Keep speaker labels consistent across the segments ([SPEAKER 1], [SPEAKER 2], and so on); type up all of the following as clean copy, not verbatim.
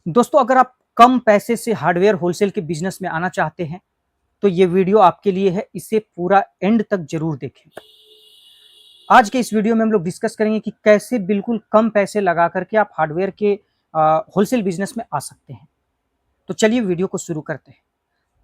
[SPEAKER 1] दोस्तों, अगर आप कम पैसे से हार्डवेयर होलसेल के बिजनेस में आना चाहते हैं तो ये वीडियो आपके लिए है। इसे पूरा एंड तक जरूर देखें। आज के इस वीडियो में हम लोग डिस्कस करेंगे कि कैसे बिल्कुल कम पैसे लगा करके आप हार्डवेयर के होलसेल बिजनेस में आ सकते हैं। तो चलिए वीडियो को शुरू करते हैं।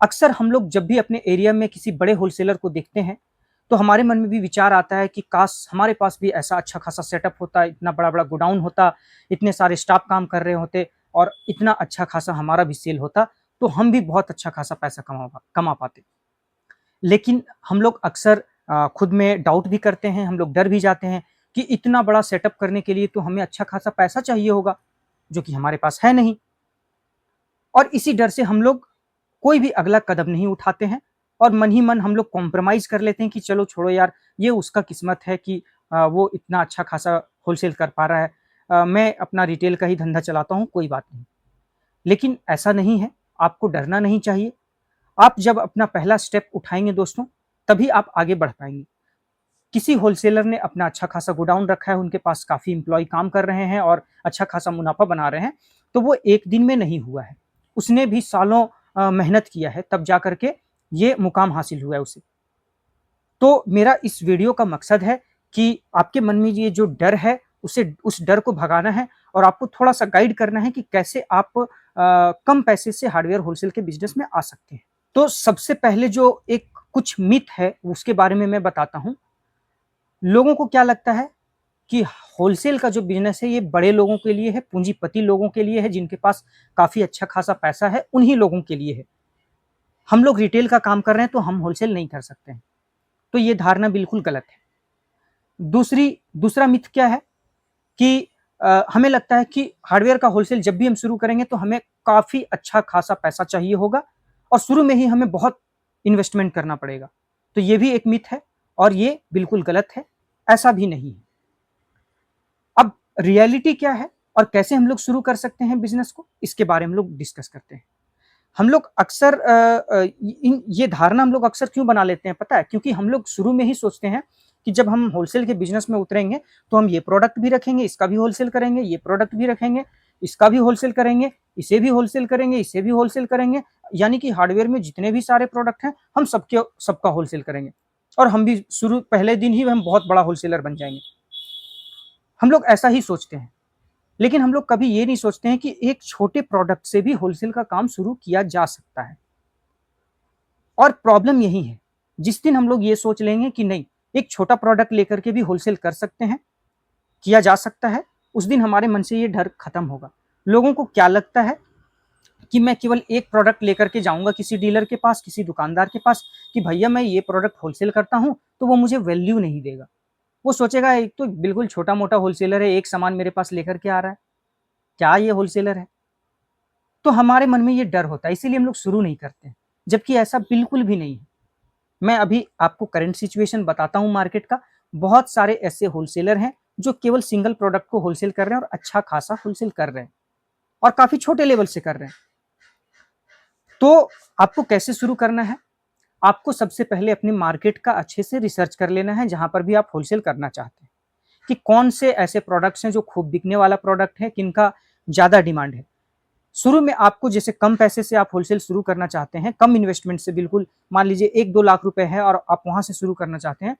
[SPEAKER 1] अक्सर हम लोग जब भी अपने एरिया में किसी बड़े होलसेलर को देखते हैं तो हमारे मन में भी विचार आता है कि काश हमारे पास भी ऐसा अच्छा खासा सेटअप होता, इतना बड़ा बड़ा गोडाउन होता, इतने सारे स्टाफ काम कर रहे होते और इतना अच्छा खासा हमारा भी सेल होता तो हम भी बहुत अच्छा खासा पैसा कमा पाते। लेकिन हम लोग अक्सर खुद में डाउट भी करते हैं, हम लोग डर भी जाते हैं कि इतना बड़ा सेटअप करने के लिए तो हमें अच्छा खासा पैसा चाहिए होगा, जो कि हमारे पास है नहीं। और इसी डर से हम लोग कोई भी अगला कदम नहीं उठाते हैं और मन ही मन हम लोग कॉम्प्रोमाइज़ कर लेते हैं कि चलो छोड़ो यार, ये उसका किस्मत है कि वो इतना अच्छा खासा होलसेल कर पा रहा है। मैं अपना रिटेल का ही धंधा चलाता हूँ, कोई बात नहीं। लेकिन ऐसा नहीं है, आपको डरना नहीं चाहिए। आप जब अपना पहला स्टेप उठाएँगे दोस्तों, तभी आप आगे बढ़ पाएँगे। किसी होलसेलर ने अपना अच्छा खासा गोडाउन रखा है, उनके पास काफ़ी एम्प्लॉयी काम कर रहे हैं और अच्छा खासा मुनाफ़ा बना रहे हैं, तो वो एक दिन में नहीं हुआ है। उसने भी सालों मेहनत किया है, तब जा कर के ये मुकाम हासिल हुआ है उसे। तो मेरा इस वीडियो का मकसद है कि आपके मन में ये जो डर है, उस डर को भगाना है और आपको थोड़ा-सा गाइड करना है कि कैसे आप कम पैसे से हार्डवेयर होलसेल के बिज़नेस में आ सकते हैं। तो सबसे पहले जो एक कुछ मिथ है, उसके बारे में मैं बताता हूँ। लोगों को क्या लगता है कि होलसेल का जो बिज़नेस है ये बड़े लोगों के लिए है, पूंजीपति लोगों के लिए है, जिनके पास काफ़ी अच्छा खासा पैसा है, उन्हीं लोगों के लिए है। हम लोग रिटेल का काम कर रहे हैं तो हम होलसेल नहीं कर सकते हैं। तो ये धारणा बिल्कुल गलत है। दूसरा मिथ क्या है कि हमें लगता है कि हार्डवेयर का होलसेल जब भी हम शुरू करेंगे तो हमें काफ़ी अच्छा खासा पैसा चाहिए होगा और शुरू में ही हमें बहुत इन्वेस्टमेंट करना पड़ेगा। तो ये भी एक मिथ है और ये बिल्कुल गलत है, ऐसा भी नहीं है। अब रियलिटी क्या है और कैसे हम लोग शुरू कर सकते हैं बिज़नेस को, इसके बारे में हम लोग डिस्कस करते हैं। हम लोग अक्सर ये धारणा हम लोग अक्सर क्यों बना लेते हैं पता है? क्योंकि हम लोग शुरू में ही सोचते हैं कि जब हम होलसेल के बिज़नेस में उतरेंगे, तो हम ये प्रोडक्ट भी रखेंगे, इसका भी होलसेल करेंगे, ये प्रोडक्ट भी रखेंगे, इसका भी होलसेल करेंगे, इसे भी होलसेल करेंगे, इसे भी होलसेल करेंगे। यानी कि हार्डवेयर में जितने भी सारे प्रोडक्ट हैं, हम सबका होलसेल करेंगे और हम भी शुरू पहले दिन ही हम बहुत बड़ा होलसेलर बन जाएँगे। हम लोग ऐसा ही सोचते हैं। लेकिन हम लोग कभी ये नहीं सोचते हैं कि एक छोटे प्रोडक्ट से भी होलसेल का काम शुरू किया जा सकता है। और प्रॉब्लम यही है, जिस दिन हम लोग ये सोच लेंगे कि नहीं, एक छोटा प्रोडक्ट लेकर के भी होलसेल कर सकते हैं, किया जा सकता है, उस दिन हमारे मन से ये डर खत्म होगा। लोगों को क्या लगता है कि मैं केवल एक प्रोडक्ट लेकर के जाऊँगा किसी डीलर के पास, किसी दुकानदार के पास कि भैया मैं ये प्रोडक्ट होलसेल करता हूँ, तो वो मुझे वैल्यू नहीं देगा। वो सोचेगा एक तो बिल्कुल छोटा-मोटा होलसेलर है, एक सामान मेरे पास लेकर के आ रहा है, क्या ये होलसेलर है? तो हमारे मन में ये डर होता है, इसीलिए हम लोग शुरू नहीं करते हैं, जबकि ऐसा बिल्कुल भी नहीं है। मैं अभी आपको करंट सिचुएशन बताता हूँ मार्केट का। बहुत सारे ऐसे होलसेलर हैं जो केवल सिंगल प्रोडक्ट को होलसेल कर रहे हैं और अच्छा खासा होलसेल कर रहे हैं और काफ़ी छोटे लेवल से कर रहे हैं। तो आपको कैसे शुरू करना है? आपको सबसे पहले अपनी मार्केट का अच्छे से रिसर्च कर लेना है, जहाँ पर भी आप होलसेल करना चाहते हैं, कि कौन से ऐसे प्रोडक्ट्स हैं जो खूब बिकने वाला प्रोडक्ट है, किनका ज़्यादा डिमांड है। शुरू में आपको जैसे कम पैसे से आप होलसेल शुरू करना चाहते हैं, कम इन्वेस्टमेंट से, बिल्कुल मान लीजिए 1-2 लाख रुपए है और आप वहाँ से शुरू करना चाहते हैं,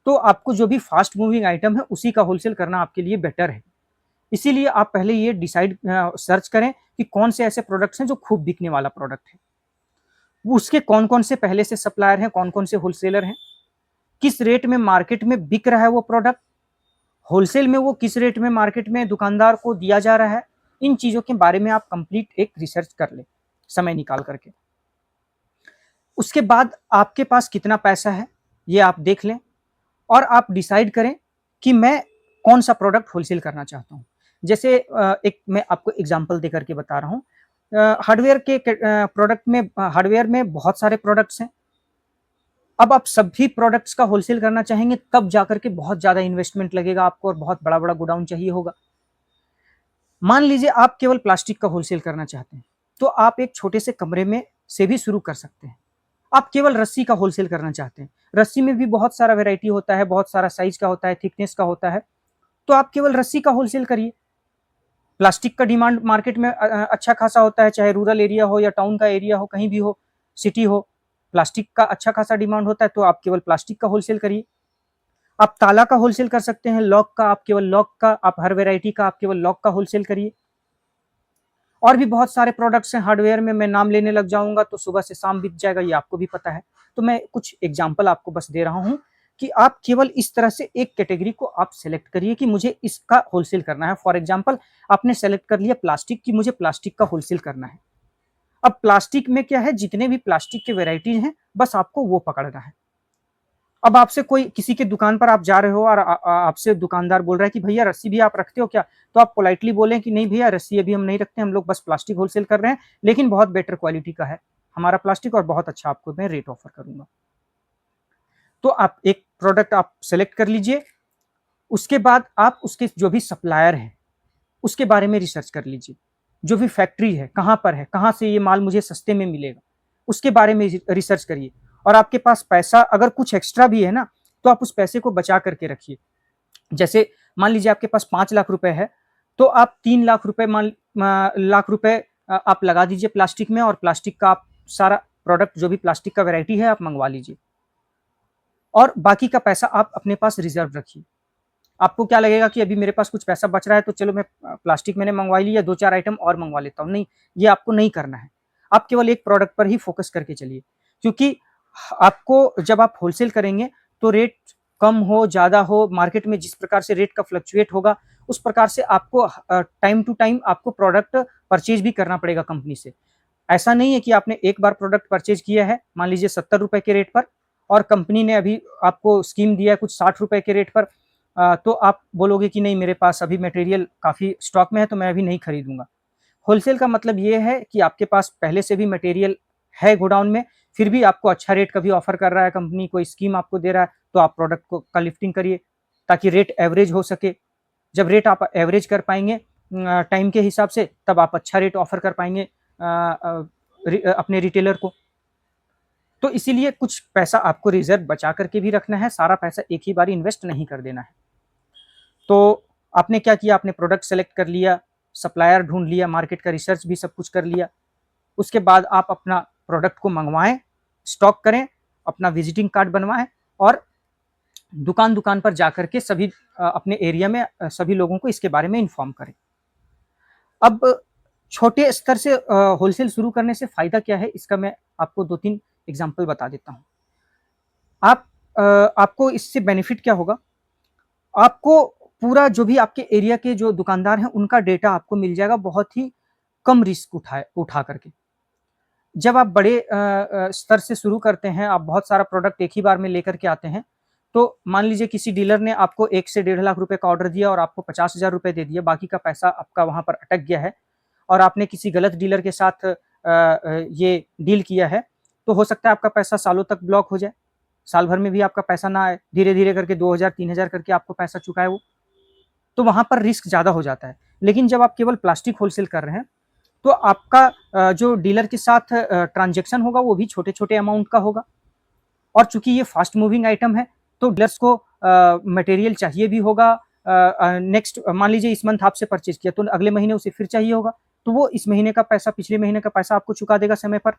[SPEAKER 1] तो आपको जो भी फास्ट मूविंग आइटम है, उसी का होलसेल करना आपके लिए बेटर है। इसीलिए आप पहले ये सर्च करें कि कौन से ऐसे प्रोडक्ट्स हैं जो खूब बिकने वाला प्रोडक्ट है। उसके कौन-कौन से पहले से सप्लायर हैं, कौन-कौन से होलसेलर हैं, किस रेट में मार्केट में बिक रहा है वो प्रोडक्ट, होलसेल में वो किस रेट में मार्केट में दुकानदार को दिया जा रहा है। इन चीज़ों के बारे में आप कंप्लीट एक रिसर्च कर लें, समय निकाल करके। उसके बाद आपके पास कितना पैसा है, ये आप देख लें और आप डिसाइड करें कि मैं कौन-सा प्रोडक्ट होलसेल करना चाहता हूँ। जैसे एक मैं आपको एग्ज़ाम्पल देकर के बता रहा हूँ। हार्डवेयर में बहुत सारे प्रोडक्ट्स हैं। अब आप सभी प्रोडक्ट्स का होलसेल करना चाहेंगे, तब जाकर के बहुत ज़्यादा इन्वेस्टमेंट लगेगा आपको और बहुत बड़ा-बड़ा गोडाउन चाहिए होगा। मान लीजिए आप केवल प्लास्टिक का होलसेल करना चाहते हैं, तो आप एक छोटे से कमरे में से भी शुरू कर सकते हैं। आप केवल रस्सी का होलसेल करना चाहते हैं, रस्सी में भी बहुत सारा वैरायटी होता है, बहुत सारा साइज़ का होता है, थिकनेस का होता है, तो आप केवल रस्सी का होलसेल करिए। प्लास्टिक का डिमांड मार्केट में अच्छा खासा होता है, चाहे रूरल एरिया हो या टाउन का एरिया हो, कहीं भी हो, सिटी हो, प्लास्टिक का अच्छा खासा डिमांड होता है, तो आप केवल प्लास्टिक का होलसेल करिए। आप ताला का होलसेल कर सकते हैं, लॉक का आप केवल लॉक का, आप हर वैरायटी का आप केवल लॉक का होलसेल करिए। और भी बहुत सारे प्रोडक्ट्स हैं हार्डवेयर में, मैं नाम लेने लग जाऊंगा तो सुबह से शाम बीत जाएगा, ये आपको भी पता है। तो मैं कुछ एग्जांपल आपको बस दे रहा हूं कि आप केवल इस तरह से एक कैटेगरी को आप सेलेक्ट करिए कि मुझे इसका होलसेल करना है। फॉर एग्जांपल, आपने सेलेक्ट कर लिया प्लास्टिक की, मुझे प्लास्टिक का होलसेल करना है। अब प्लास्टिक में क्या है, जितने भी प्लास्टिक के वेराइटीज हैं बस आपको वो पकड़ना है। अब आपसे कोई किसी के दुकान पर आप जा रहे हो और आपसे दुकानदार बोल रहा है कि भैया रस्सी भी आप रखते हो क्या, तो आप पोलाइटली बोलें कि नहीं भैया रस्सी अभी हम नहीं रखते, हम लोग बस प्लास्टिक होलसेल कर रहे हैं, लेकिन बहुत बेटर क्वालिटी का है हमारा प्लास्टिक और बहुत अच्छा आपको मैं रेट ऑफर करूंगा। तो आप एक प्रोडक्ट आप सेलेक्ट कर लीजिए, उसके बाद आप उसके जो भी सप्लायर है उसके बारे में रिसर्च कर लीजिए, जो भी फैक्ट्री है कहाँ पर है, कहाँ से ये माल मुझे सस्ते में मिलेगा, उसके बारे में रिसर्च करिए। और आपके पास पैसा अगर कुछ एक्स्ट्रा भी है ना, तो आप उस पैसे को बचा करके रखिए। जैसे मान लीजिए आपके पास 5 लाख रुपए है, तो आप 3 लाख रुपए लाख रुपए आप लगा दीजिए प्लास्टिक में, और प्लास्टिक का आप सारा प्रोडक्ट जो भी प्लास्टिक का वैरायटी है आप मंगवा लीजिए, और बाकी का पैसा आप अपने पास रिजर्व रखिए। आपको क्या लगेगा कि अभी मेरे पास कुछ पैसा बच रहा है तो चलो मैं प्लास्टिक मैंने मंगवा लिया, 2-4 आइटम और मंगवा लेता हूँ, नहीं, ये आपको नहीं करना है। आप केवल एक प्रोडक्ट पर ही फोकस करके चलिए, क्योंकि आपको जब आप होलसेल करेंगे तो रेट कम हो ज्यादा हो, मार्केट में जिस प्रकार से रेट का फ्लक्चुएट होगा उस प्रकार से आपको टाइम टू टाइम आपको प्रोडक्ट परचेज भी करना पड़ेगा कंपनी से। ऐसा नहीं है कि आपने एक बार प्रोडक्ट परचेज किया है मान लीजिए 70 रुपए के रेट पर, और कंपनी ने अभी आपको स्कीम दिया है कुछ 60 रुपए के रेट पर, तो आप बोलोगे कि नहीं मेरे पास अभी मटेरियल काफी स्टॉक में है तो मैं अभी नहीं खरीदूंगा। होलसेल का मतलब ये है कि आपके पास पहले से भी मटेरियल है गोडाउन में, फिर भी आपको अच्छा रेट कभी ऑफर कर रहा है कंपनी, कोई स्कीम आपको दे रहा है, तो आप प्रोडक्ट को का लिफ्टिंग करिए ताकि रेट एवरेज हो सके। जब रेट आप एवरेज कर पाएंगे टाइम के हिसाब से, तब आप अच्छा रेट ऑफर कर पाएंगे अपने रिटेलर को। तो इसीलिए कुछ पैसा आपको रिजर्व बचा करके भी रखना है, सारा पैसा एक ही बार इन्वेस्ट नहीं कर देना है। तो आपने क्या किया, आपने प्रोडक्ट सेलेक्ट कर लिया, सप्लायर ढूंढ लिया, मार्केट का रिसर्च भी सब कुछ कर लिया, उसके बाद आप अपना प्रोडक्ट को मंगवाएं, स्टॉक करें, अपना विजिटिंग कार्ड बनवाएं, और दुकान दुकान पर जाकर के सभी अपने एरिया में सभी लोगों को इसके बारे में इन्फॉर्म करें। अब छोटे स्तर से होलसेल शुरू करने से फायदा क्या है, इसका मैं आपको 2-3 एग्जाम्पल बता देता हूँ। आप आपको इससे बेनिफिट क्या होगा, आपको पूरा जो भी आपके एरिया के जो दुकानदार हैं उनका डेटा आपको मिल जाएगा बहुत ही कम रिस्क उठा करके। जब आप बड़े स्तर से शुरू करते हैं, आप बहुत सारा प्रोडक्ट एक ही बार में लेकर के आते हैं, तो मान लीजिए किसी डीलर ने आपको 1 से 1.5 लाख रुपए का ऑर्डर दिया और आपको 50,000 रुपए दे दिया, बाकी का पैसा आपका वहां पर अटक गया है, और आपने किसी गलत डीलर के साथ ये डील किया है, तो हो सकता है आपका पैसा सालों तक ब्लॉक हो जाए, साल भर में भी आपका पैसा ना आए, धीरे धीरे करके 2,000-3,000 करके आपको पैसा चुकाए वो, तो वहां पर रिस्क ज्यादा हो जाता है। लेकिन जब आप केवल प्लास्टिक होलसेल कर रहे हैं, तो आपका जो डीलर के साथ ट्रांजेक्शन होगा वो भी छोटे छोटे अमाउंट का होगा, और चूंकि ये फास्ट मूविंग आइटम है तो डीलर्स को मटेरियल चाहिए भी होगा। नेक्स्ट मान लीजिए इस मंथ आपसे परचेज किया तो अगले महीने उसे फिर चाहिए होगा, तो वो इस महीने का पैसा पिछले महीने का पैसा आपको चुका देगा समय पर।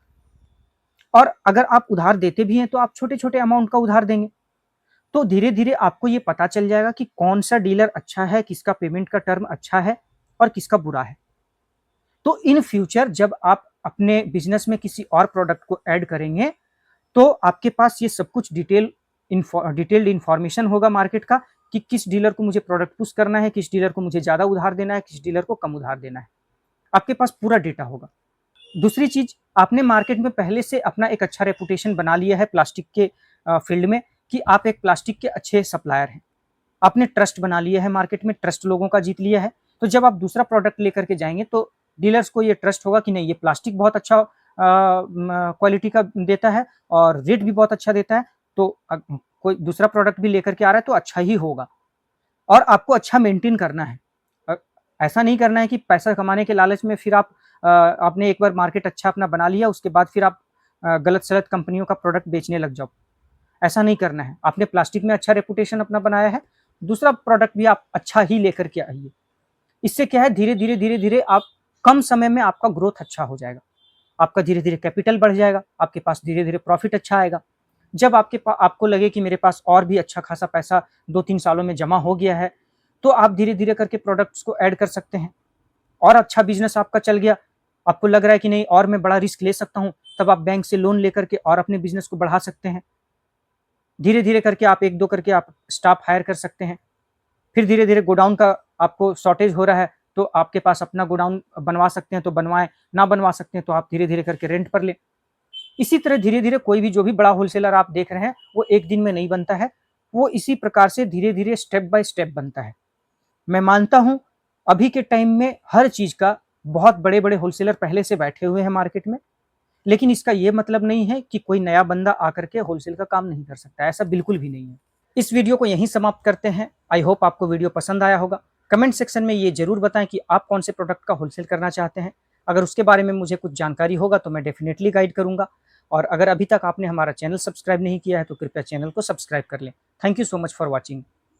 [SPEAKER 1] और अगर आप उधार देते भी हैं तो आप छोटे छोटे अमाउंट का उधार देंगे, तो धीरे धीरे आपको ये पता चल जाएगा कि कौन सा डीलर अच्छा है, किसका पेमेंट का टर्म अच्छा है और किसका बुरा है। तो इन फ्यूचर जब आप अपने बिजनेस में किसी और प्रोडक्ट को ऐड करेंगे, तो आपके पास ये सब कुछ डिटेल्ड इंफॉर्मेशन होगा मार्केट का, कि किस डीलर को मुझे प्रोडक्ट पुश करना है, किस डीलर को मुझे ज्यादा उधार देना है, किस डीलर को कम उधार देना है, आपके पास पूरा डेटा होगा। दूसरी चीज, आपने मार्केट में पहले से अपना एक अच्छा रेपुटेशन बना लिया है प्लास्टिक के फील्ड में, कि आप एक प्लास्टिक के अच्छे सप्लायर हैं, आपने ट्रस्ट बना लिया है मार्केट में, ट्रस्ट लोगों का जीत लिया है। तो जब आप दूसरा प्रोडक्ट लेकर के जाएंगे तो डीलर्स को ये ट्रस्ट होगा कि नहीं ये प्लास्टिक बहुत अच्छा क्वालिटी का देता है और रेट भी बहुत अच्छा देता है, तो कोई दूसरा प्रोडक्ट भी लेकर के आ रहा है तो अच्छा ही होगा। और आपको अच्छा मेंटेन करना है, ऐसा नहीं करना है कि पैसा कमाने के लालच में फिर आपने एक बार मार्केट अच्छा अपना बना लिया उसके बाद फिर आप गलत सलत कंपनियों का प्रोडक्ट बेचने लग जाओ। ऐसा नहीं करना है, आपने प्लास्टिक में अच्छा रेपुटेशन अपना बनाया है, दूसरा प्रोडक्ट भी आप अच्छा ही लेकर के आइए। इससे क्या है, धीरे धीरे धीरे धीरे आप कम समय में आपका ग्रोथ अच्छा हो जाएगा, आपका धीरे धीरे कैपिटल बढ़ जाएगा, आपके पास धीरे धीरे प्रॉफिट अच्छा आएगा। जब आपको लगे कि मेरे पास और भी अच्छा खासा पैसा 2-3 सालों में जमा हो गया है, तो आप धीरे धीरे करके प्रोडक्ट्स को ऐड कर सकते हैं। और अच्छा बिजनेस आपका चल गया, आपको लग रहा है कि नहीं और मैं बड़ा रिस्क ले सकता हूं, तब आप बैंक से लोन लेकर के और अपने बिजनेस को बढ़ा सकते हैं। धीरे धीरे करके आप 1-2 करके आप स्टाफ हायर कर सकते हैं। फिर धीरे धीरे गोडाउन का आपको शॉर्टेज हो रहा है, तो आपके पास अपना गोडाउन बनवा सकते हैं तो बनवाएं, ना बनवा सकते हैं तो आप धीरे धीरे करके रेंट पर लें। इसी तरह धीरे धीरे कोई भी जो भी बड़ा होलसेलर आप देख रहे हैं, वो एक दिन में नहीं बनता है, वो इसी प्रकार से धीरे धीरे स्टेप बाय स्टेप बनता है। मैं मानता हूं अभी के टाइम में हर चीज का बहुत बड़े बड़े होलसेलर पहले से बैठे हुए हैं मार्केट में, लेकिन इसका यह मतलब नहीं है कि कोई नया बंदा आकर के होलसेल का काम नहीं कर सकता, ऐसा बिल्कुल भी नहीं है। इस वीडियो को यहीं समाप्त करते हैं। आई होप आपको वीडियो पसंद आया होगा। कमेंट सेक्शन में ये जरूर बताएं कि आप कौन से प्रोडक्ट का होलसेल करना चाहते हैं। अगर उसके बारे में मुझे कुछ जानकारी होगा तो मैं डेफिनेटली गाइड करूंगा। और अगर अभी तक आपने हमारा चैनल सब्सक्राइब नहीं किया है तो कृपया चैनल को सब्सक्राइब कर लें। Thank you so much for watching.